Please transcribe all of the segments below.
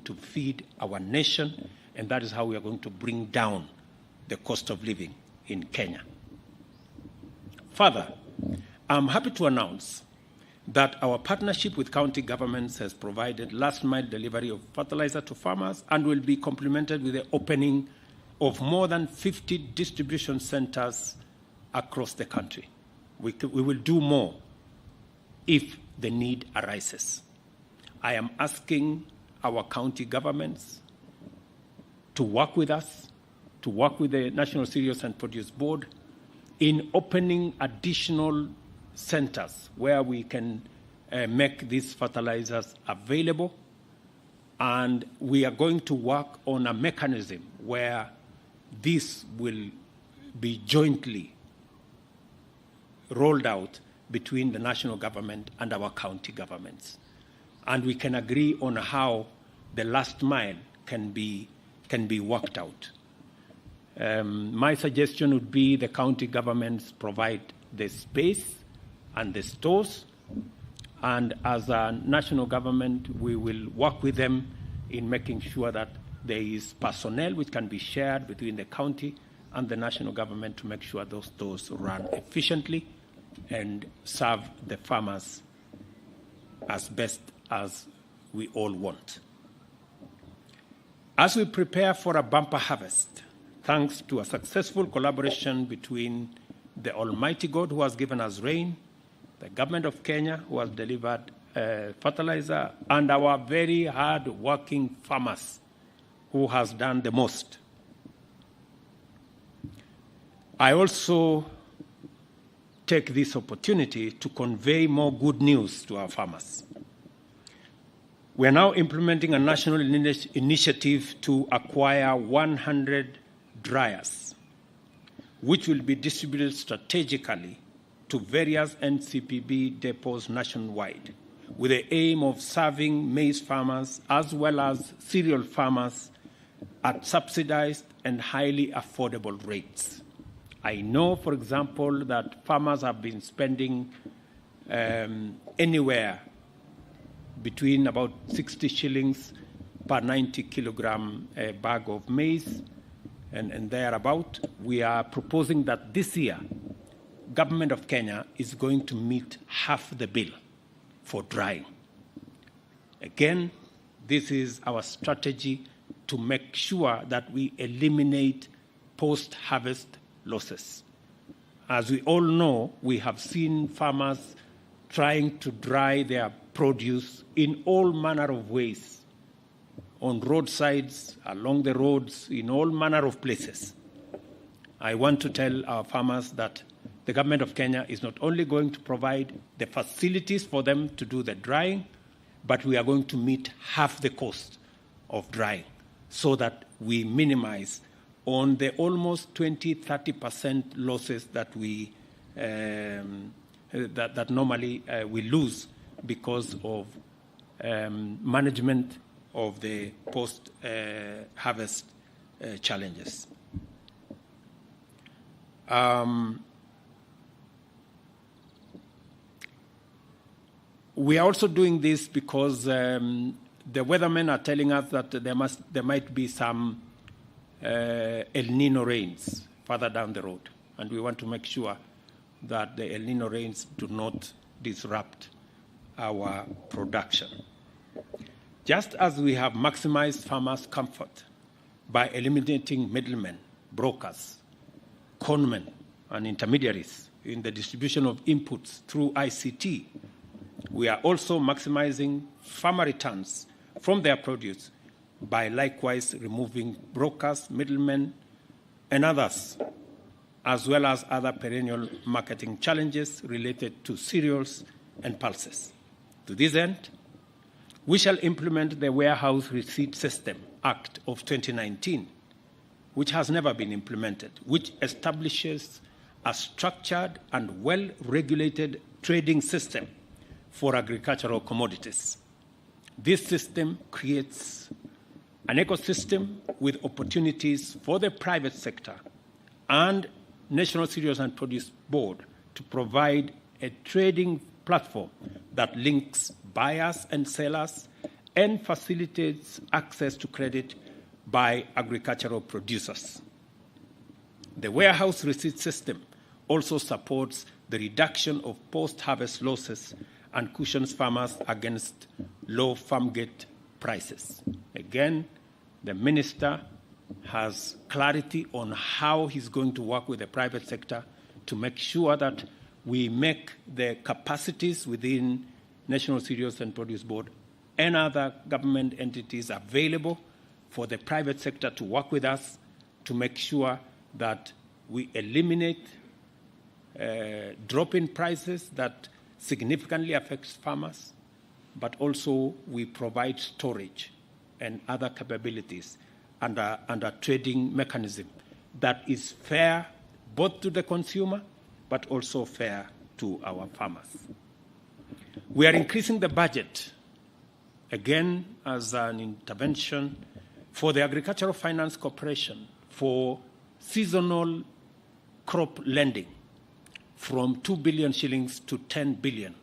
to feed our nation, and that is how we are going to bring down the cost of living in Kenya. Further, I'm happy to announce that our partnership with county governments has provided last-mile delivery of fertilizer to farmers and will be complemented with the opening of more than 50 distribution centers across the country. We will do more if the need arises. I am asking our county governments to work with us, to work with the National Cereals and Produce Board in opening additional centers where we can make these fertilizers available. And we are going to work on a mechanism where this will be jointly rolled out between the national government and our county governments. And we can agree on how the last mile can be worked out. My suggestion would be the county governments provide the space and the stores, and as a national government, we will work with them in making sure that there is personnel which can be shared between the county and the national government to make sure those stores run efficiently and serve the farmers as best as we all want. As we prepare for a bumper harvest, thanks to a successful collaboration between the Almighty God who has given us rain, the government of Kenya who has delivered fertilizer, and our very hard-working farmers who has done the most. I also take this opportunity to convey more good news to our farmers. We are now implementing a national initiative to acquire 100 dryers, which will be distributed strategically to various NCPB depots nationwide, with the aim of serving maize farmers as well as cereal farmers at subsidized and highly affordable rates. I know, for example, that farmers have been spending anywhere between about 60 shillings per 90 kilogram bag of maize and thereabout. We are proposing that this year, Government of Kenya is going to meet half the bill for drying. Again, this is our strategy to make sure that we eliminate post-harvest losses. As we all know, we have seen farmers trying to dry their produce in all manner of ways, on roadsides, along the roads, in all manner of places. I want to tell our farmers that the government of Kenya is not only going to provide the facilities for them to do the drying, but we are going to meet half the cost of drying so that we minimize on the almost 20-30% losses that we that normally we lose because of management of the post-harvest challenges. We are also doing this because the weathermen are telling us that there might be some El Nino rains further down the road, and we want to make sure that the El Nino rains do not disrupt our production. Just as we have maximized farmers' comfort by eliminating middlemen, brokers, conmen, and intermediaries in the distribution of inputs through ICT, we are also maximizing farmer returns from their produce by likewise removing brokers, middlemen, and others, as well as other perennial marketing challenges related to cereals and pulses. To this end, we shall implement the Warehouse Receipt System Act of 2019, which has never been implemented, which establishes a structured and well-regulated trading system for agricultural commodities. This system creates an ecosystem with opportunities for the private sector and National Cereals and Produce Board to provide a trading platform that links buyers and sellers and facilitates access to credit by agricultural producers. The warehouse receipt system also supports the reduction of post-harvest losses and cushions farmers against low farm gate prices. Again, the minister has clarity on how he's going to work with the private sector to make sure that we make the capacities within National Cereals and Produce Board and other government entities available for the private sector to work with us to make sure that we eliminate drop in prices that significantly affects farmers, but also we provide storage and other capabilities under trading mechanism that is fair both to the consumer but also fair to our farmers. We are increasing the budget, again, as an intervention for the Agricultural Finance Corporation for seasonal crop lending from 2 billion shillings to 10 billion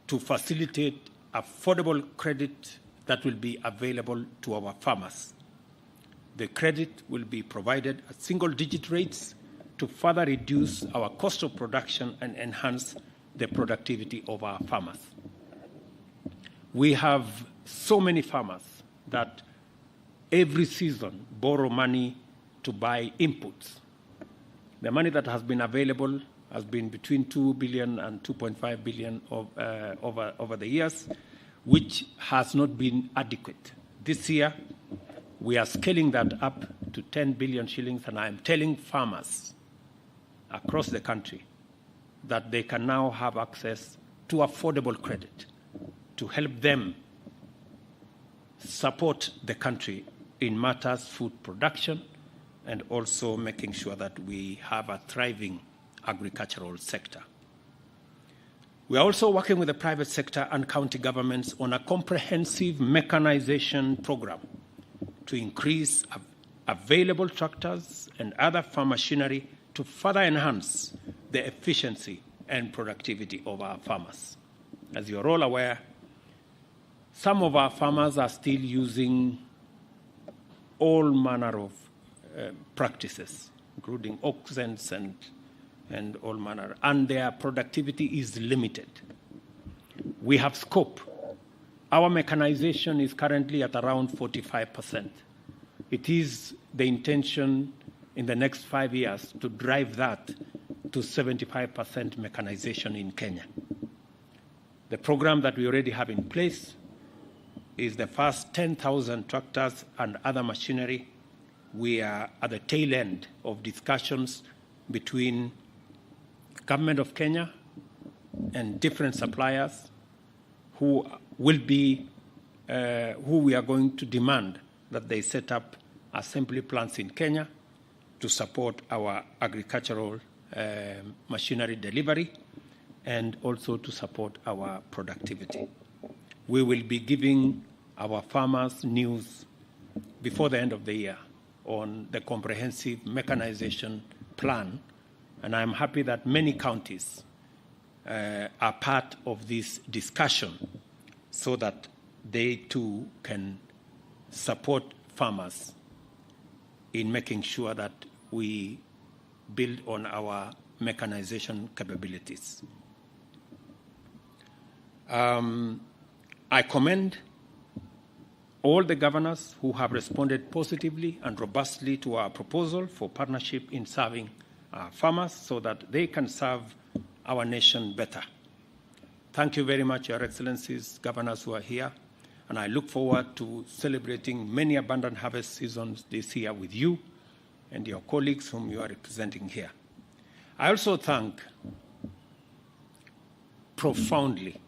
to facilitate affordable credit that will be available to our farmers. The credit will be provided at single-digit rates to further reduce our cost of production and enhance the productivity of our farmers. We have so many farmers that every season borrow money to buy inputs. The money that has been available has been between 2 billion and 2.5 billion over the years, which has not been adequate. This year, we are scaling that up to 10 billion shillings, and I am telling farmers across the country that they can now have access to affordable credit to help them support the country in matters food production and also making sure that we have a thriving agricultural sector. We are also working with the private sector and county governments on a comprehensive mechanization program to increase available tractors and other farm machinery to further enhance the efficiency and productivity of our farmers. As you're all aware, some of our farmers are still using all manner of practices, including oxens and all manner, and their productivity is limited. We have scope. Our mechanization is currently at around 45%. It is the intention in the next 5 years to drive that to 75% mechanization in Kenya. The program that we already have in place is the first 10,000 tractors and other machinery. We are at the tail end of discussions between Government of Kenya and different suppliers who will be, who we are going to demand that they set up assembly plants in Kenya to support our agricultural machinery delivery and also to support our productivity. We will be giving our farmers news before the end of the year on the comprehensive mechanization plan, and I'm happy that many counties are part of this discussion so that they too can support farmers in making sure that we build on our mechanization capabilities. I commend all the governors who have responded positively and robustly to our proposal for partnership in serving our farmers so that they can serve our nation better. Thank you very much, Your Excellencies, governors who are here, and I look forward to celebrating many abundant harvest seasons this year with you and your colleagues whom you are representing here. I also thank profoundly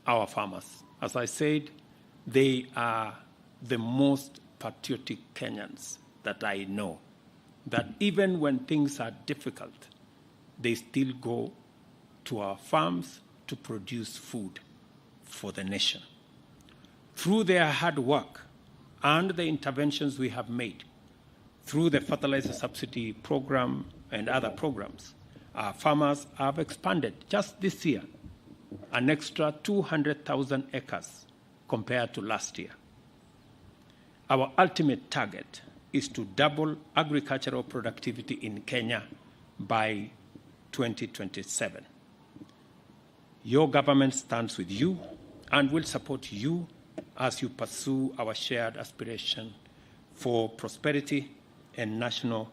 our farmers. As I said, they are the most patriotic Kenyans that I know, that even when things are difficult, they still go to our farms to produce food for the nation. Through their hard work and the interventions we have made, through the fertilizer subsidy program and other programs, our farmers have expanded just this year an extra 200,000 acres compared to last year. Our ultimate target is to double agricultural productivity in Kenya by 2027. Your government stands with you and will support you as you pursue our shared aspiration for prosperity and national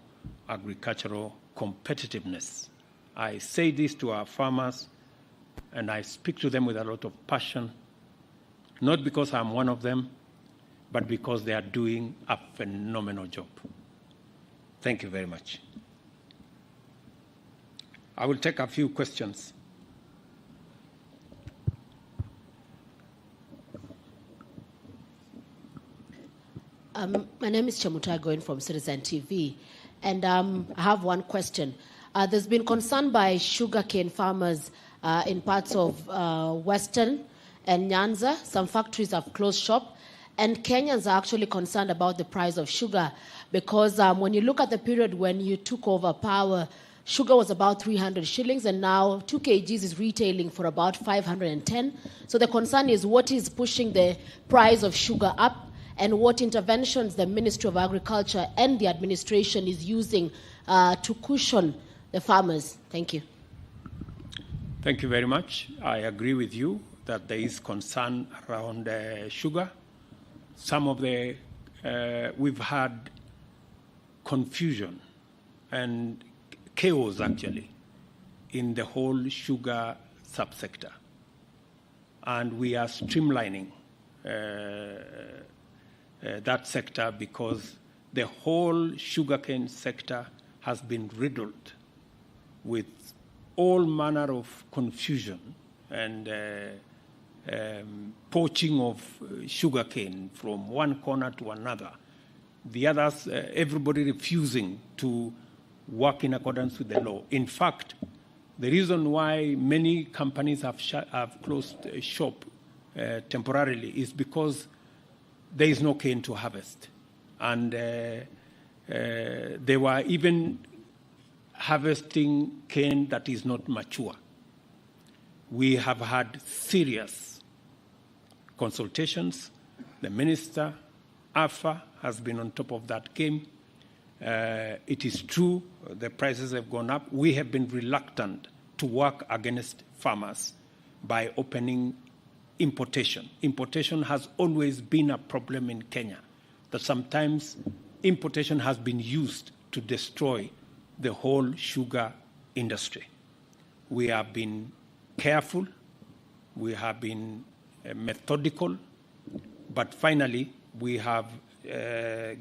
agricultural competitiveness. I say this to our farmers, and I speak to them with a lot of passion, not because I'm one of them, but because they are doing a phenomenal job. Thank you very much. I will take a few questions. My name is Chemutai going from Citizen TV, and I have one question. There's been concern by sugarcane farmers in parts of Western and Nyanza. Some factories have closed shop, and Kenyans are actually concerned about the price of sugar because when you look at the period when you took over power, sugar was about 300 shillings, and now 2 kgs is retailing for about 510. So the concern is what is pushing the price of sugar up, and what interventions the Ministry of Agriculture and the administration is using to cushion the farmers. Thank you. Thank you very much. I agree with you that there is concern around sugar. Some of the, we've had confusion and chaos actually in the whole sugar subsector. And we are streamlining that sector because the whole sugarcane sector has been riddled with all manner of confusion and poaching of sugarcane from one corner to another. The others, everybody refusing to work in accordance with the law. In fact, the reason why many companies have closed shop temporarily is because there is no cane to harvest. And they were even harvesting cane that is not mature. We have had serious consultations. The minister, AFA, has been on top of that game. It is true, the prices have gone up. We have been reluctant to work against farmers by opening importation. Importation has always been a problem in Kenya, that sometimes importation has been used to destroy the whole sugar industry. We have been careful, we have been methodical, but finally we have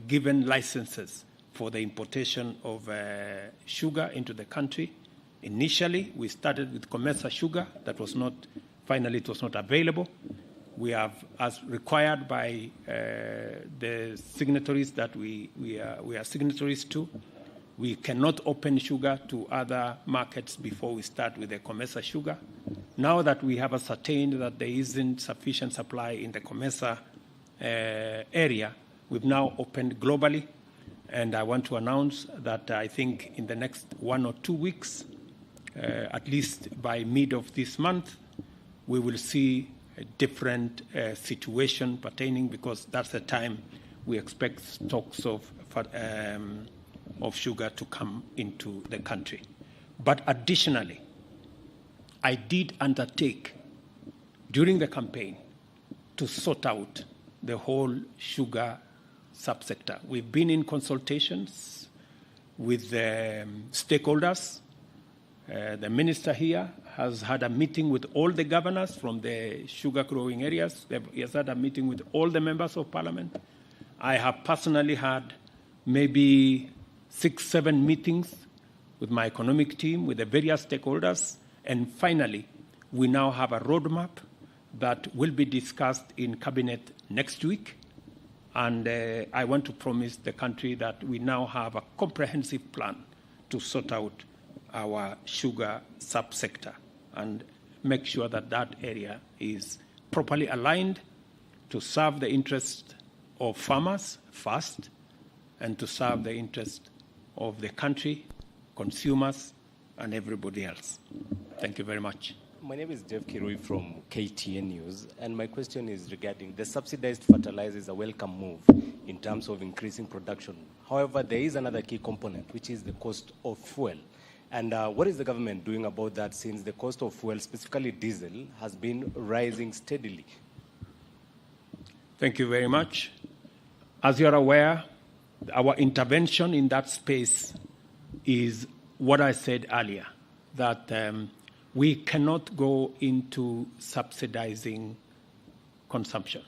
given licenses for the importation of sugar into the country. Initially, we started with Comesa sugar that was not, finally it was not available. We have, as required by the signatories that we are signatories to, we cannot open sugar to other markets before we start with the Comesa sugar. Now that we have ascertained that there isn't sufficient supply in the Comesa area, we've now opened globally. And I want to announce that I think in the next 1 or 2 weeks, at least by mid of this month, we will see a different situation pertaining, because that's the time we expect stocks of sugar to come into the country. But additionally, I did undertake during the campaign to sort out the whole sugar subsector. We've been in consultations with the stakeholders. The minister here has had a meeting with all the governors from the sugar growing areas. He has had a meeting with all the members of parliament. I have personally had maybe 6-7 meetings with my economic team, with the various stakeholders. And finally, we now have a roadmap that will be discussed in cabinet next week. And I want to promise the country that we now have a comprehensive plan to sort out our sugar subsector and make sure that that area is properly aligned to serve the interest of farmers first and to serve the interest of the country, consumers, and everybody else. Thank you very much. My name is Jeff Kirui from KTN News, and my question is regarding the subsidized fertilizer is a welcome move in terms of increasing production. However, there is another key component, which is the cost of fuel. And what is the government doing about that, since the cost of fuel, specifically diesel, has been rising steadily? Thank you very much. As you are aware, our intervention in that space is what I said earlier, that we cannot go into subsidizing consumption.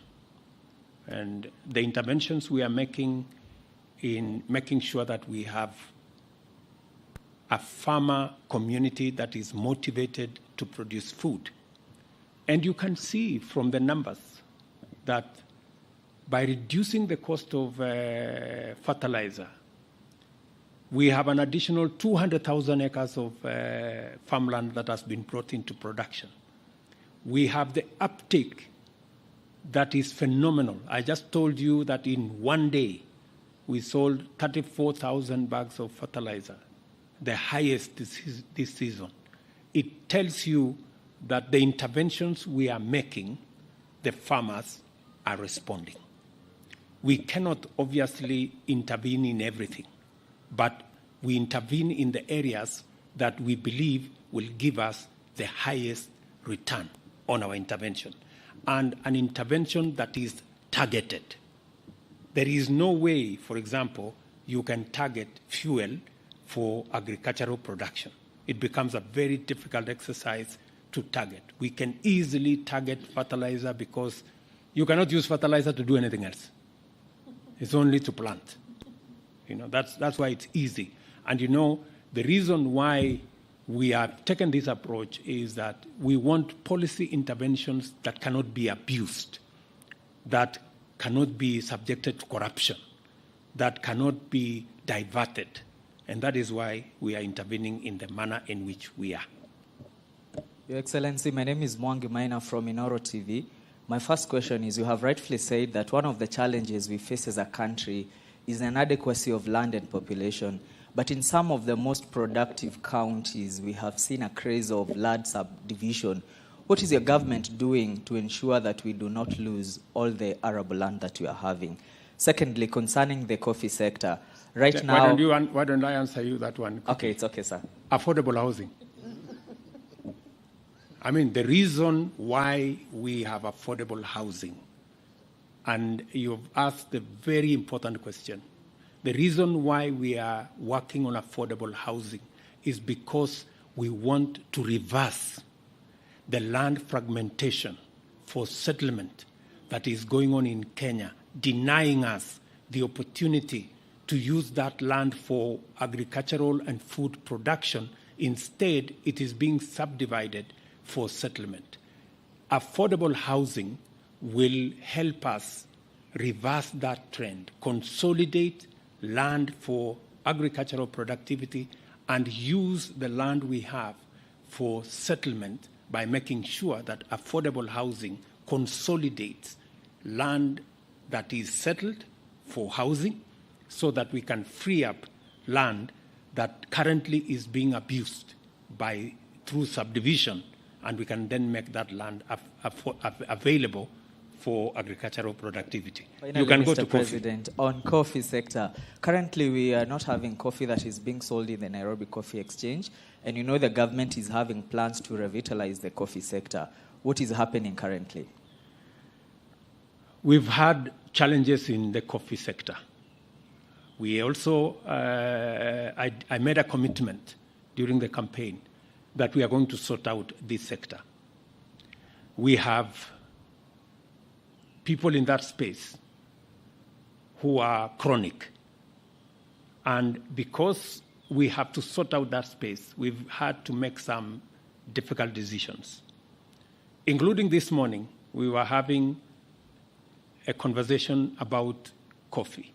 And the interventions we are making in making sure that we have a farmer community that is motivated to produce food. And you can see from the numbers that by reducing the cost of fertilizer, we have an additional 200,000 acres of farmland that has been brought into production. We have the uptake that is phenomenal. I just told you that in one day, we sold 34,000 bags of fertilizer, the highest this season. It tells you that the interventions we are making, the farmers are responding. We cannot obviously intervene in everything, but we intervene in the areas that we believe will give us the highest return on our intervention, and an intervention that is targeted. There is no way, for example, you can target fuel for agricultural production. It becomes a very difficult exercise to target. We can easily target fertilizer because you cannot use fertilizer to do anything else. It's only to plant. That's why it's easy. And the reason why we have taken this approach is that we want policy interventions that cannot be abused, that cannot be subjected to corruption, that cannot be diverted. And that is why we are intervening in the manner in which we are. Your Excellency, my name is Mwangi Maina from Inoro TV. My first question is, you have rightfully said that one of the challenges we face as a country is an inadequacy of land and population. But in some of the most productive counties, we have seen a craze of land subdivision. What is your government doing to ensure that we do not lose all the arable land that we are having? Secondly, concerning the coffee sector, right now... Why don't I answer you that one? Okay, it's okay, sir. Affordable housing. The reason why we have affordable housing, and you've asked a very important question, the reason why we are working on affordable housing is because we want to reverse the land fragmentation for settlement that is going on in Kenya, denying us the opportunity to use that land for agricultural and food production. Instead, it is being subdivided for settlement. Affordable housing will help us reverse that trend, consolidate land for agricultural productivity, and use the land we have for settlement by making sure that affordable housing consolidates land that is settled for housing so that we can free up land that currently is being abused through subdivision, and we can then make that land available for agricultural productivity. Finally, you can go Mr. to President, on coffee sector, currently we are not having coffee that is being sold in the Nairobi Coffee Exchange, and the government is having plans to revitalize the coffee sector. What is happening currently? We've had challenges in the coffee sector. We also, I made a commitment during the campaign that we are going to sort out this sector. We have people in that space who are chronic. And because we have to sort out that space, we've had to make some difficult decisions. Including this morning, we were having a conversation about coffee.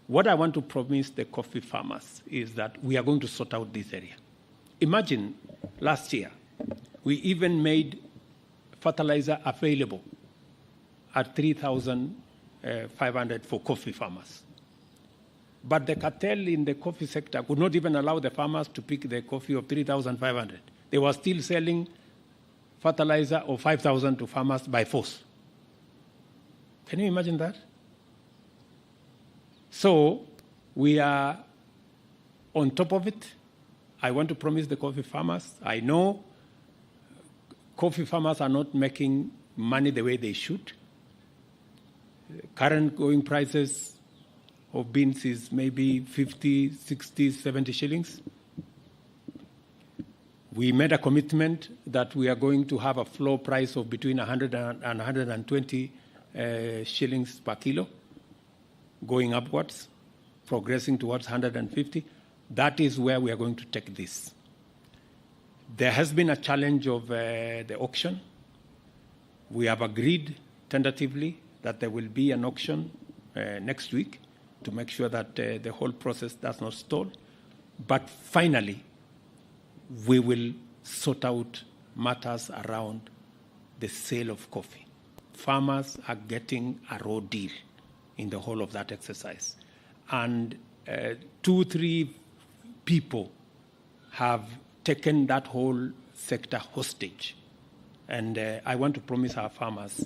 What I want to promise the coffee farmers is that we are going to sort out this area. Imagine last year, we even made fertilizer available at 3,500 for coffee farmers. But the cartel in the coffee sector could not even allow the farmers to pick the coffee of 3,500. They were still selling fertilizer or 5,000 to farmers by force. Can you imagine that? So we are on top of it. I want to promise the coffee farmers, I know coffee farmers are not making money the way they should. Current going prices of beans is maybe 50, 60, 70 shillings. We made a commitment that we are going to have a floor price of between 100 and 120 shillings per kilo, going upwards, progressing towards 150. That is where we are going to take this. There has been a challenge of the auction. We have agreed tentatively that there will be an auction next week to make sure that the whole process does not stall. But finally, we will sort out matters around the sale of coffee. Farmers are getting a raw deal in the whole of that exercise. And 2-3 people have taken that whole sector hostage. And I want to promise our farmers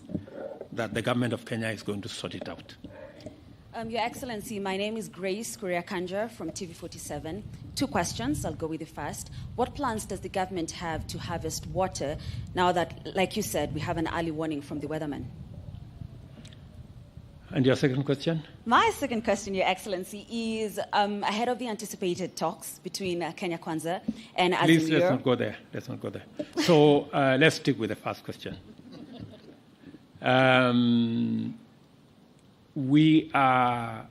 that the government of Kenya is going to sort it out. Your Excellency, my name is Grace Kuriakanja from TV47. 2 questions. I'll go with the first. What plans does the government have to harvest water now that, like you said, we have an early warning from the weatherman? And your second question? My second question, Your Excellency, is ahead of the anticipated talks between Kenya Kwanza and Azimio. Please, let's not go there. Let's not go there. So let's stick with the first question. We have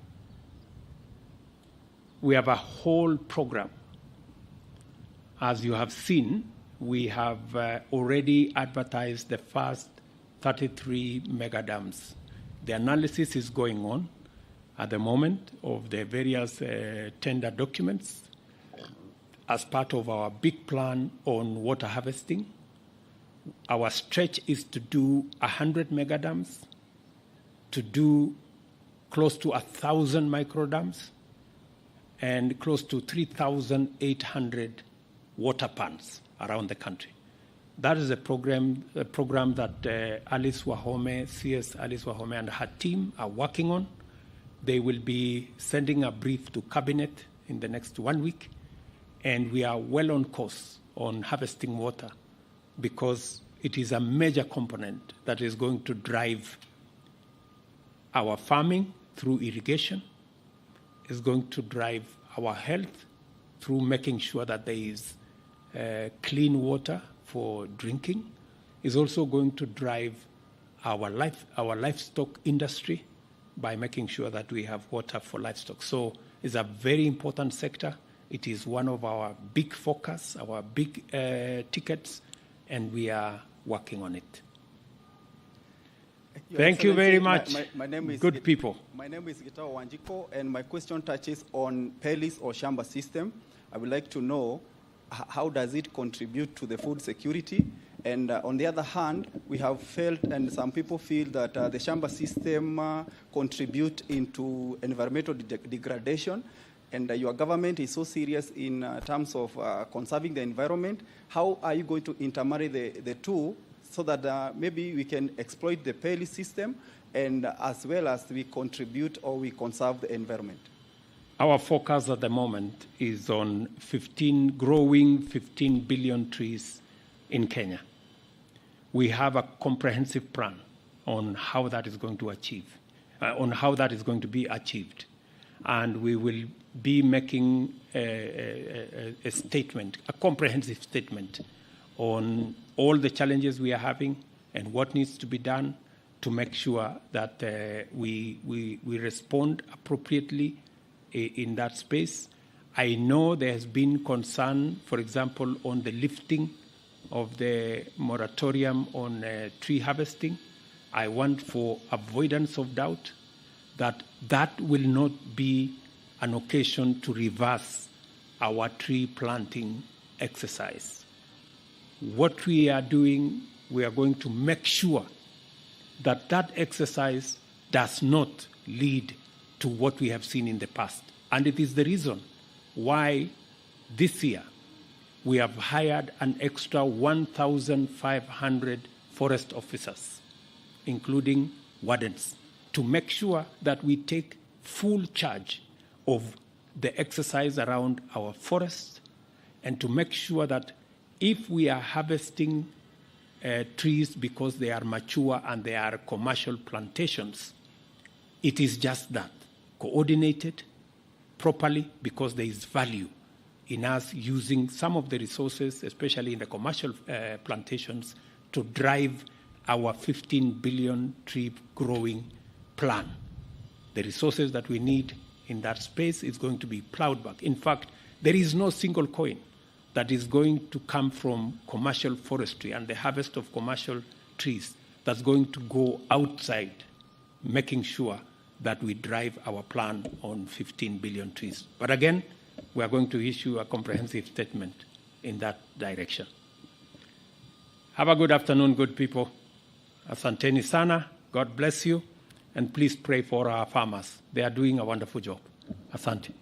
a whole program. As you have seen, we have already advertised the first 33 mega dams. The analysis is going on at the moment of the various tender documents as part of our big plan on water harvesting. Our stretch is to do 100 mega dams, to do close to 1,000 micro dams, and close to 3,800 water ponds around the country. That is a program that Alice Wahome, CS Alice Wahome and her team are working on. They will be sending a brief to Cabinet in the next 1 week, and we are well on course on harvesting water because it is a major component that is going to drive our farming through irrigation, is going to drive our health through making sure that there is clean water for drinking, is also going to drive our livestock industry by making sure that we have water for livestock. So it's a very important sector. It is one of our big focus, our big tickets, and we are working on it. Thank you very much. My name is good people. My name is Gitao Wanjiko, and my question touches on Pelis or Shamba system. I would like to know how does it contribute to the food security? And on the other hand, we have felt, and some people feel that the Shamba system contribute into environmental degradation. And your government is so serious in terms of conserving the environment. How are you going to intermarry the two so that maybe we can exploit the Pelis system and as well as we contribute or we conserve the environment? Our focus at the moment is on growing 15 billion trees in Kenya. We have a comprehensive plan on how that is going to be achieved. And we will be making a statement, a comprehensive statement on all the challenges we are having and what needs to be done to make sure that we respond appropriately in that space. I know there has been concern, for example, on the lifting of the moratorium on tree harvesting. I want, for avoidance of doubt, that will not be an occasion to reverse our tree planting exercise. What we are doing, we are going to make sure that exercise does not lead to what we have seen in the past. And it is the reason why this year we have hired an extra 1,500 forest officers, including wardens, to make sure that we take full charge of the exercise around our forests, and to make sure that if we are harvesting trees because they are mature and they are commercial plantations, it is just that, coordinated properly, because there is value in us using some of the resources, especially in the commercial plantations, to drive our 15 billion tree growing plan. The resources that we need in that space is going to be plowed back. In fact, there is no single coin that is going to come from commercial forestry and the harvest of commercial trees that's going to go outside making sure that we drive our plan on 15 billion trees. But again, we are going to issue a comprehensive statement in that direction. Have a good afternoon, good people. Asanteni sana. God bless you. And please pray for our farmers. They are doing a wonderful job. Asante.